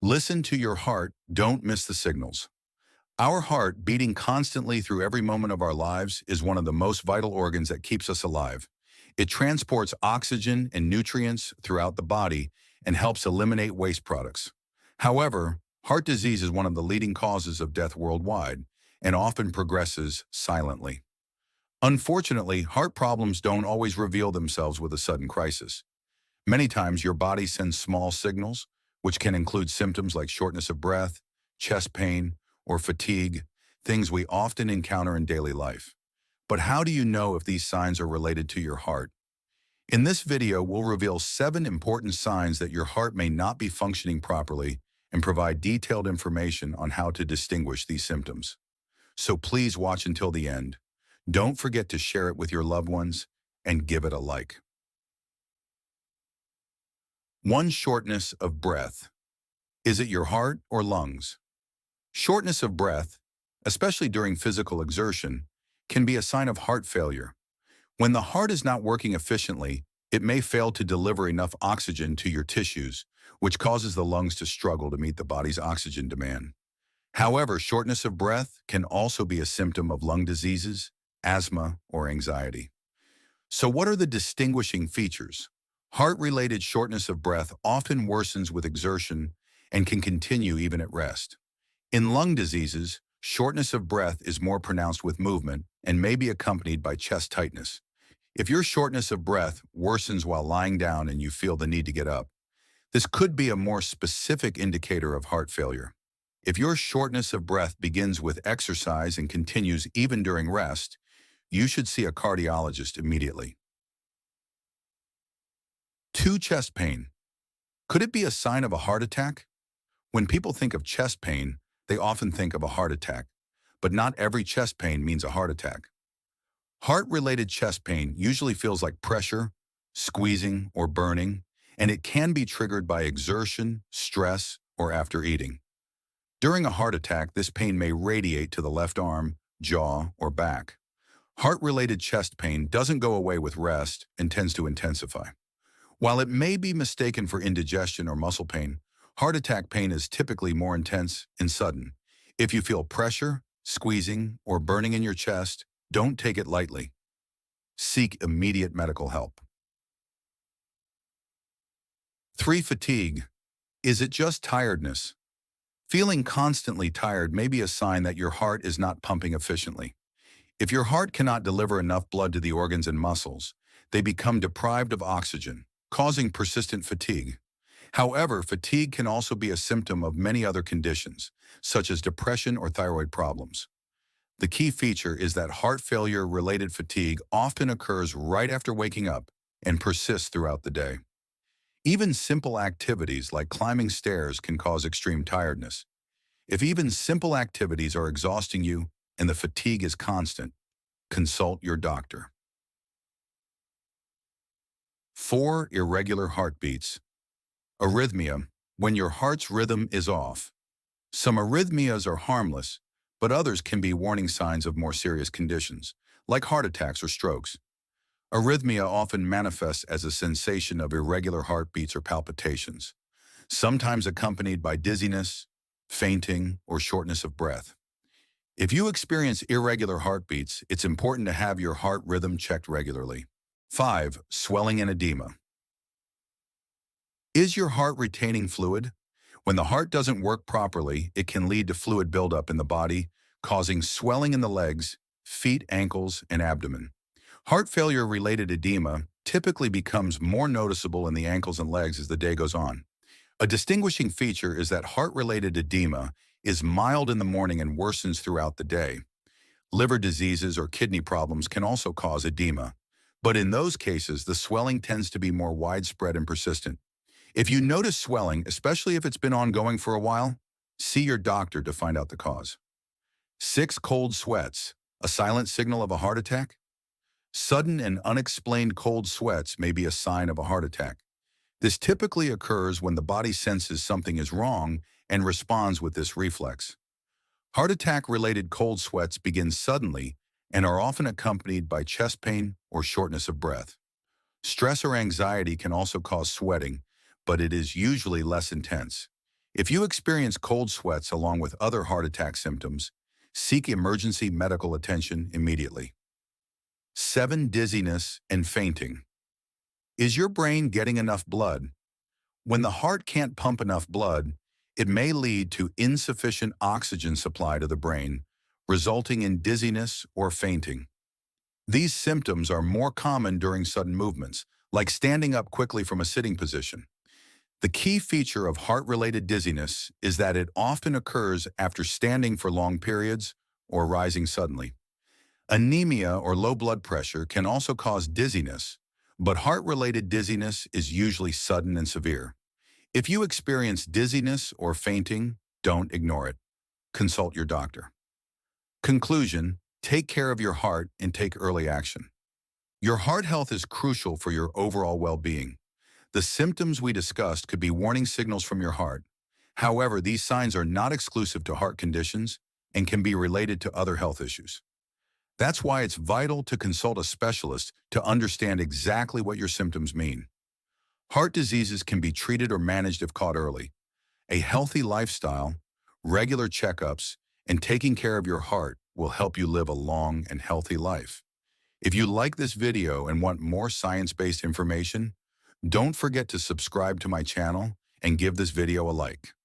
Listen to your heart, don't miss the signals. Our heart, beating constantly through every moment of our lives, is one of the most vital organs that keeps us alive. It transports oxygen and nutrients throughout the body and helps eliminate waste products. However, heart disease is one of the leading causes of death worldwide and often progresses silently. Unfortunately, heart problems don't always reveal themselves with a sudden crisis. Many times your body sends small signals, which can include symptoms like shortness of breath, chest pain, or fatigue, things we often encounter in daily life. But how do you know if these signs are related to your heart? In this video, we'll reveal 7 important signs that your heart may not be functioning properly and provide detailed information on how to distinguish these symptoms. So please watch until the end. Don't forget to share it with your loved ones and give it a like. 1. Shortness of breath. Is it your heart or lungs? Shortness of breath, especially during physical exertion, can be a sign of heart failure. When the heart is not working efficiently, it may fail to deliver enough oxygen to your tissues, which causes the lungs to struggle to meet the body's oxygen demand. However, shortness of breath can also be a symptom of lung diseases, asthma, or anxiety. So what are the distinguishing features? Heart-related shortness of breath often worsens with exertion and can continue even at rest. In lung diseases, shortness of breath is more pronounced with movement and may be accompanied by chest tightness. If your shortness of breath worsens while lying down and you feel the need to get up, this could be a more specific indicator of heart failure. If your shortness of breath begins with exercise and continues even during rest, you should see a cardiologist immediately. 2. Chest pain. Could it be a sign of a heart attack? When people think of chest pain, they often think of a heart attack, but not every chest pain means a heart attack. Heart-related chest pain usually feels like pressure, squeezing, or burning, and it can be triggered by exertion, stress, or after eating. During a heart attack, this pain may radiate to the left arm, jaw, or back. Heart-related chest pain doesn't go away with rest and tends to intensify. While it may be mistaken for indigestion or muscle pain, heart attack pain is typically more intense and sudden. If you feel pressure, squeezing, or burning in your chest, don't take it lightly. Seek immediate medical help. 3. Fatigue. Is it just tiredness? Feeling constantly tired may be a sign that your heart is not pumping efficiently. If your heart cannot deliver enough blood to the organs and muscles, they become deprived of oxygen, causing persistent fatigue. However, fatigue can also be a symptom of many other conditions, such as depression or thyroid problems. The key feature is that heart failure-related fatigue often occurs right after waking up and persists throughout the day. Even simple activities like climbing stairs can cause extreme tiredness. If even simple activities are exhausting you and the fatigue is constant, consult your doctor. 4. Irregular heartbeats. Arrhythmia, when your heart's rhythm is off. Some arrhythmias are harmless, but others can be warning signs of more serious conditions, like heart attacks or strokes. Arrhythmia often manifests as a sensation of irregular heartbeats or palpitations, sometimes accompanied by dizziness, fainting, or shortness of breath. If you experience irregular heartbeats, it's important to have your heart rhythm checked regularly. 5. Swelling and edema. Is your heart retaining fluid? When the heart doesn't work properly, it can lead to fluid buildup in the body, causing swelling in the legs, feet, ankles, and abdomen. Heart failure-related edema typically becomes more noticeable in the ankles and legs as the day goes on. A distinguishing feature is that heart-related edema is mild in the morning and worsens throughout the day. Liver diseases or kidney problems can also cause edema, but in those cases, the swelling tends to be more widespread and persistent. If you notice swelling, especially if it's been ongoing for a while, see your doctor to find out the cause. 6. Cold sweats, a silent signal of a heart attack? Sudden and unexplained cold sweats may be a sign of a heart attack. This typically occurs when the body senses something is wrong and responds with this reflex. Heart attack-related cold sweats begin suddenly and are often accompanied by chest pain or shortness of breath. Stress or anxiety can also cause sweating, but it is usually less intense. If you experience cold sweats along with other heart attack symptoms, seek emergency medical attention immediately. 7. Dizziness and fainting. Is your brain getting enough blood? When the heart can't pump enough blood, it may lead to insufficient oxygen supply to the brain, resulting in dizziness or fainting. These symptoms are more common during sudden movements, like standing up quickly from a sitting position. The key feature of heart-related dizziness is that it often occurs after standing for long periods or rising suddenly. Anemia or low blood pressure can also cause dizziness, but heart-related dizziness is usually sudden and severe. If you experience dizziness or fainting, don't ignore it. Consult your doctor. Conclusion: take care of your heart and take early action. Your heart health is crucial for your overall well-being. The symptoms we discussed could be warning signals from your heart. However, these signs are not exclusive to heart conditions and can be related to other health issues. That's why it's vital to consult a specialist to understand exactly what your symptoms mean. Heart diseases can be treated or managed if caught early. A healthy lifestyle, regular checkups, and taking care of your heart will help you live a long and healthy life. If you like this video and want more science-based information, don't forget to subscribe to my channel and give this video a like.